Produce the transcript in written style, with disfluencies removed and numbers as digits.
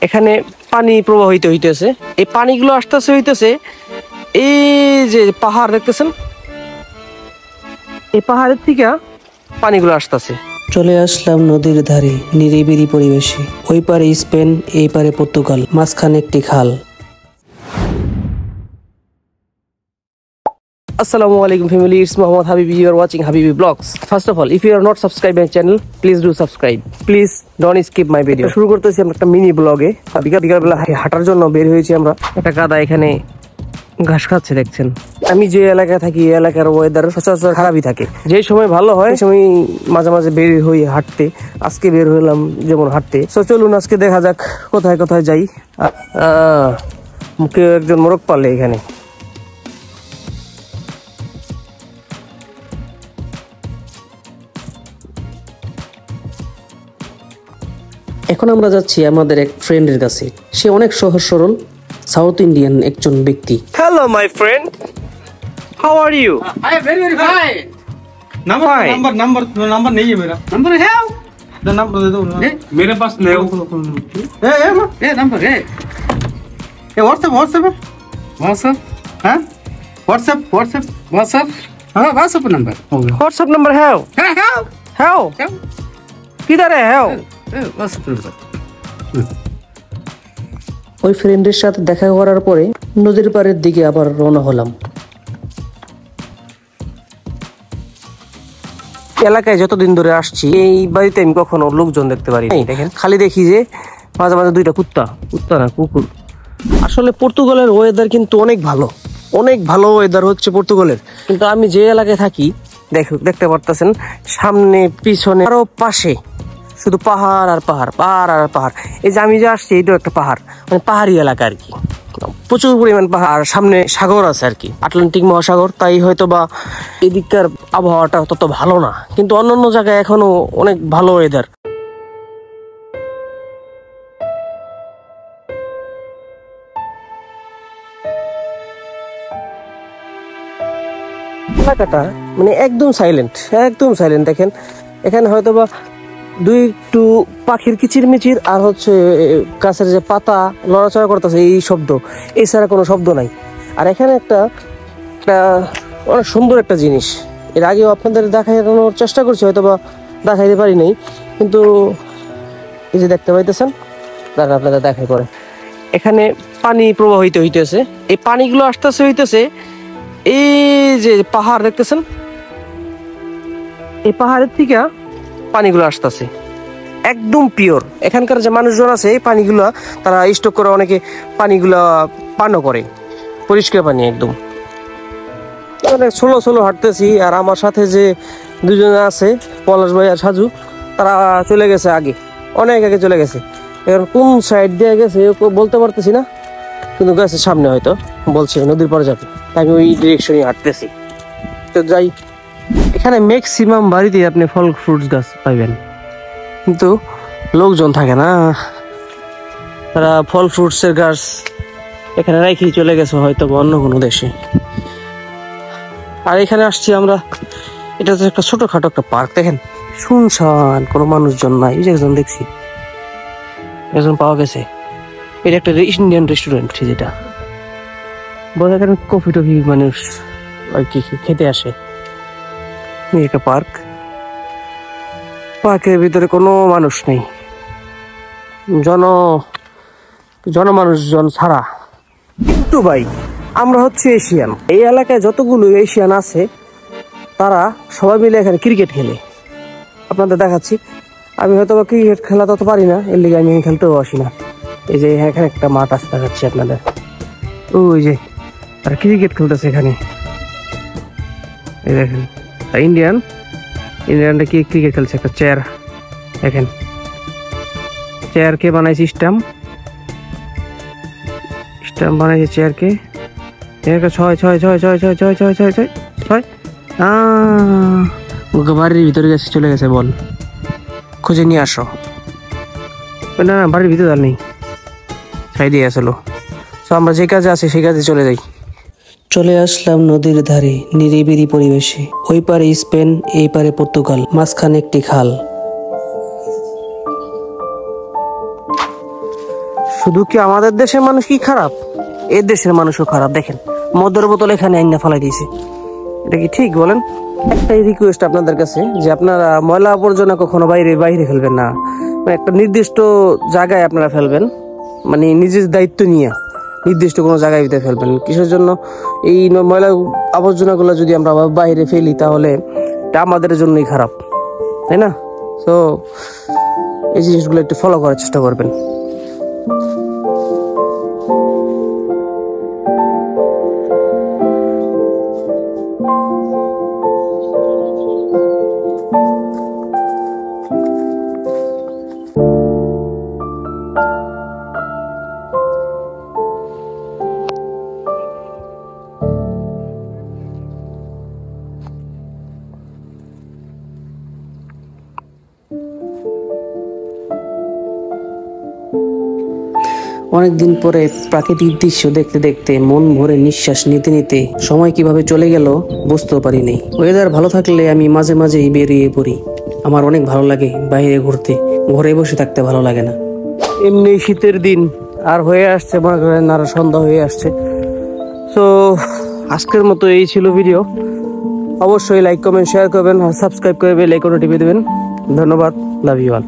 এখানে পানি প্রবাহিত হইতেছে, এই পানিগুলো আসতেছে হইতেছে এই যে পাহাড় দেখতেছেন, এই পাহাড়ের থেকে পানিগুলো আসতেছে। চলে আসলাম নদীর ধারে, নিরিবিলি পরিবেশে। ওই পারে স্পেন, এই পারে পর্তুগাল, মাঝখানে একটি খাল। Assalamu alaikum family, it's Muhammad Habibi, you are watching Habibi Vlogs. First of all, if you are not subscribed my channel, please do subscribe. Please don't skip my video. শুরু করতেছি আমরা একটা mini ব্লগে। বিকালবেলা হাঁটার জন্য বের হয়েছি আমরা। একটা গাদা এখানে ঘাস খাচ্ছে দেখছেন। আমি যে এলাকায় থাকি এই এলাকার ওয়েদার সচরাচর খারাপই থাকে, যে সময় ভালো হয় সেই সময় মাঝে মাঝে বের হই হাঁটতে। আজকে বের হলাম যেমন হাঁটতে। তো চলুন আজকে দেখা যাক কোথায় কোথায় যাই। মুখে একজন মোরগ পালে এখানে। এখন আমরা যাচ্ছি আমাদের এক ফ্রেন্ডের কাছে। সে অনেক সহজ সরল সাউথ ইন্ডিয়ান একজন ব্যক্তি। Hello my friend, how are you? I am very fine. Number नहीं है मेरा। नंबर है? The number दे दो ना। मेरे पास नहीं है। ये नंबर है। ये WhatsApp है? WhatsApp? हाँ? WhatsApp? हाँ WhatsApp नंबर। WhatsApp number है? How? किधर है how? WhatsApp number. ওই ফ্রেন্ডের সাথে দেখা করার পরে নদীর পাড়ের দিকে আবার রওনা হলাম। এলাকায় যতদিন ধরে আসছি এই বাড়িতে আমি কখনো লোকজন দেখতে পারি নাই। দেখেন খালি দেখি যে মাঝে মাঝে দুইটা কুত্তা না কুকুর। আসলে পর্তুগালের ওয়েদার কিন্তু অনেক ভালো ওয়েদার হচ্ছে পর্তুগালের। কিন্তু আমি যে এলাকায় থাকি দেখতে পারতেছেন সামনে পিছনে আরো পাশে শুধু পাহাড় আর পাহাড়। এই যে আমি যে আসছি এইটাও একটা পাহাড়, মানে পাহাড়ি এলাকা আর কি, প্রচুর পরিমাণ পাহাড়। সামনে সাগর আছে আর কি, আটলান্টিক মহাসাগর। তাই হয়তো বা এদিককার আবহাওয়াটা তত ভালো না, কিন্তু অন্যান্য জায়গায় এখনো অনেক ভালো ওয়েদার। এলাকাটা মানে একদম সাইলেন্ট। দেখেন এখানে হয়তো বা দুই একটু পাখির কিচিরমিচির আর হচ্ছে গাছের যে পাতা লড়াচড়া করতেছে এই শব্দ, এছাড়া কোনো শব্দ নাই। আর এখানে একটা অনেক সুন্দর একটা জিনিস, এর আগেও আপনাদের দেখানোর চেষ্টা করছি, হয়তো বা দেখাইতে পারি নাই, কিন্তু এই যে দেখতে পাইতেছেন, দাঁড়ান আপনাদের দেখাই পরে। এখানে পানি প্রবাহিত হইতেছে, এই পানিগুলো আসতেছে হইতেছে এই যে পাহাড় দেখতেছেন, এই পাহাড়ের থেকে পানিগুলো আসতেছে একদম পিওর। এখানকার যে মানুষজন আছে এই পানিগুলো তারা স্টক করে, অনেকে পানিগুলা পানও করে, পরিষ্কার পানি একদম। অনেক ষোলো হাঁটতেছি, আর আমার সাথে যে দুজনে আছে পলাশ ভাই আর সাজু, তারা চলে গেছে অনেক আগে চলে গেছে। এখন কোন সাইড দিয়ে গেছে বলতে পারতেছি না, কিন্তু গেছে সামনে, হয়তো বলছে নদীর পরে যাবে, আমি ওই ডিরেকশনে হাঁটতেছি। তো যাই, এখানে ম্যাক্সিমাম বাড়িতে আপনি ফল ফ্রুটস গাছ পাইবেন, কিন্তু লোকজন থাকে না, তারা ফল ফ্রুটসের গাছ এখানে রেখেই চলে গেছে হয়তো অন্য কোনো দেশে। আর এখানে আসছি আমরা, এটা তো একটা ছোটখাটো একটা পার্ক, দেখেন শুনশান, কোনো মানুষজন নাই। এই যে একজন দেখছি, একজন পাওয়া গেছে। এটা একটা ইন্ডিয়ান রেস্টুরেন্ট, যেটা বোধ হয় কফি টফি মানুষ আর কি খেতে আসে। একটা পার্কের ভিতরে কোনো মানুষ নেই, জনমানুষজন ছাড়া। কিন্তু ভাই আমরা হচ্ছে এশিয়ান, এই এলাকায় যতগুলো এশিয়ান আছে তারা সবাই মিলে এখানে ক্রিকেট খেলে। আপনাদের দেখাচ্ছি, আমি হয়তো বা ক্রিকেট খেলা তত পারি না, এর লিগে আমি খেলতেও আসি না। এই যে এখানে একটা মাঠ আছে দেখাচ্ছি আপনাদের, ওই যে তারা ক্রিকেট খেলতেছে এখানে। এই দেখেন ইন্ডিয়ানরা কি ক্রিকেট খেলছে। একটা চেয়ার দেখেন, চেয়ারকে বানাইছে স্টাম্প বানাইছে চেয়ারকে। ছয় বাড়ির ভিতরে গেছে, চলে গেছে, বল খুঁজে নিয়ে আসো। না বাড়ির ভিতরে আর নেই, সাইডে আসলো। তো আমরা যে কাজে আছি সেই কাজে চলে যাই। চলে আসলাম নদীর ধারে, নিরিবিলি পরিবেশে। ওই পারে স্পেন, এই পারে পর্তুগাল, মাঝখানে একটি খাল। শুধু কি আমাদের দেশের মানুষ কি খারাপ, এর দেশের মানুষও খারাপ। দেখেন মদের বোতল এখানে আইনা ফেলাই দিয়েছে, এটা কি ঠিক বলেন? একটাই রিকোয়েস্ট আপনাদের কাছে যে আপনারা ময়লা আবর্জনা কখনো বাইরে বাইরে ফেলবেন না, মানে একটা নির্দিষ্ট জায়গায় আপনারা ফেলবেন, মানে নিজের দায়িত্ব নিয়ে নির্দিষ্ট কোনো জায়গায় ফেলবেন। কিসের জন্য? এই ময়লা আবর্জনাগুলো যদি আমরা বাইরে ফেলি তাহলে এটা আমাদের জন্যই খারাপ, তাই না? তো এই জিনিসগুলো একটু ফলো করার চেষ্টা করবেন। অনেকদিন পরে প্রাকৃতিক দৃশ্য দেখতে দেখতে মন ভরে নিঃশ্বাস নিতে নিতে সময় কিভাবে চলে গেল বুঝতেও পারিনি। ওয়েদার ভালো থাকলে আমি মাঝে মাঝেই বেরিয়ে পড়ি। আমার অনেক ভালো লাগে বাইরে ঘুরতে, ঘরে বসে থাকতে ভালো লাগে না। এমনি শীতের দিন আর হয়ে আসছে, মনে করেন আর সন্ধ্যা হয়ে আসছে। তো আজকের মতো এই ছিল ভিডিও। অবশ্যই লাইক কমেন্ট শেয়ার করবেন আর সাবস্ক্রাইব করে বেল আইকনে টিপে দেবেন। ধন্যবাদ, লাভ ইউ অল।